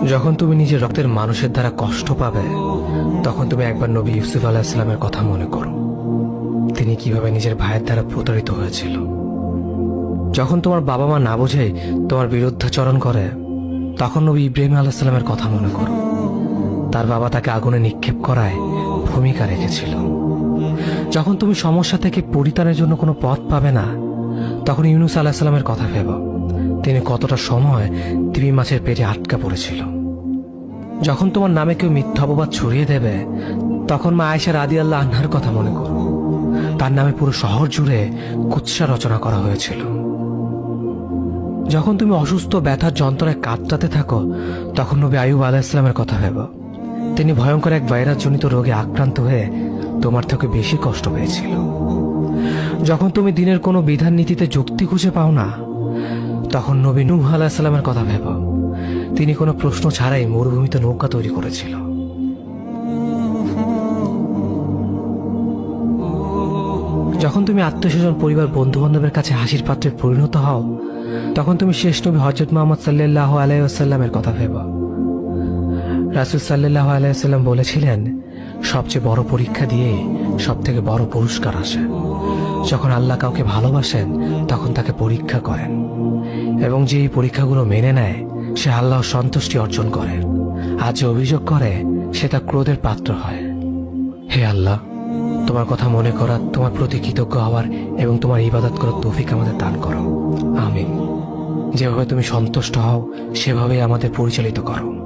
যখন তুমি নিজের রক্তের মানুষের দ্বারা কষ্ট পাবে, তখন তুমি একবার নবী ইউসুফ আলাইহিস সালামের কথা মনে করো। তিনি কিভাবে নিজের ভাইয়ের দ্বারা প্রতারিত হয়েছিল। যখন তোমার বাবা মা না বুঝেই তোমার বিরুদ্ধাচরণ করে, তখন নবী ইব্রাহিম আলাইহিস সালামের কথা মনে করো। তার বাবা তাকে আগুনে নিক্ষেপ করায় ভূমিকা রেখেছিল। যখন তুমি সমস্যা থেকে পরিত্রাণের জন্য কোনো পথ পাবে না, তখন ইউনুস আলাইহিস সালামের কথা ভেবো। তিনি কতটা সময় তিমি মাছের পেটে আটকা পড়েছিল। যখন তোমার নামে কেউ মিথ্যা অপবাদ ছড়িয়ে দেবে, তখন মা আয়েশা রাদিয়াল্লাহু আনহার কথা মনে করো। তার নামে পুরো শহর জুড়ে কুৎসা রচনা করা হয়েছিল। যখন তুমি অসুস্থ ব্যথার যন্ত্রণায় কাতরাতে থাকো, তখন নবী আইয়ুব আলাইহিস সালামের কথা ভেবো। তিনি ভয়ঙ্কর এক ভাইরাসজনিত রোগে আক্রান্ত হয়ে তোমার থেকে বেশি কষ্ট পেয়েছিল। যখন তুমি দিনের কোনো বিধান নীতিতে যুক্তি খুঁজে পাও না, তখন নবী নূহ আলাইহিস সালামের কথা ভেবো। তিনি কোনো প্রশ্ন ছাড়াই মরুভূমিতে নৌকা তৈরি করেছিল। যখন তুমি আত্মীয়স্বজন, পরিবার, বন্ধু বান্ধবের কাছে হাসির পাত্রে পরিণত হও, তখন তুমি শেষ নবী হযরত মুহাম্মদ সাল্লাল্লাহু আলাইহি ওয়াসাল্লামের কথা ভেবো। রাসূল সাল্লাল্লাহু আলাইহি ওয়াসাল্লাম বলেছিলেন, সবচেয়ে বড় পরীক্ষা দিয়ে সব থেকে বড় পুরস্কার আসে। যখন আল্লাহ কাউকে ভালোবাসেন, তখন তাকে পরীক্ষা করেন, এবং যে এই পরীক্ষাগুলো মেনে নেয়, সে আল্লাহর সন্তুষ্টি অর্জন করে। আর যে অভিযোগ করে, সে তার ক্রোধের পাত্র হয়। হে আল্লাহ, তোমার কথা মনে করা, তোমার প্রতি কৃতজ্ঞ হওয়ার এবং তোমার ইবাদত করার তৌফিক আমাদের দান করো। আমিন। যেভাবে তুমি সন্তুষ্ট হও, সেভাবেই আমাদের পরিচালিত করো।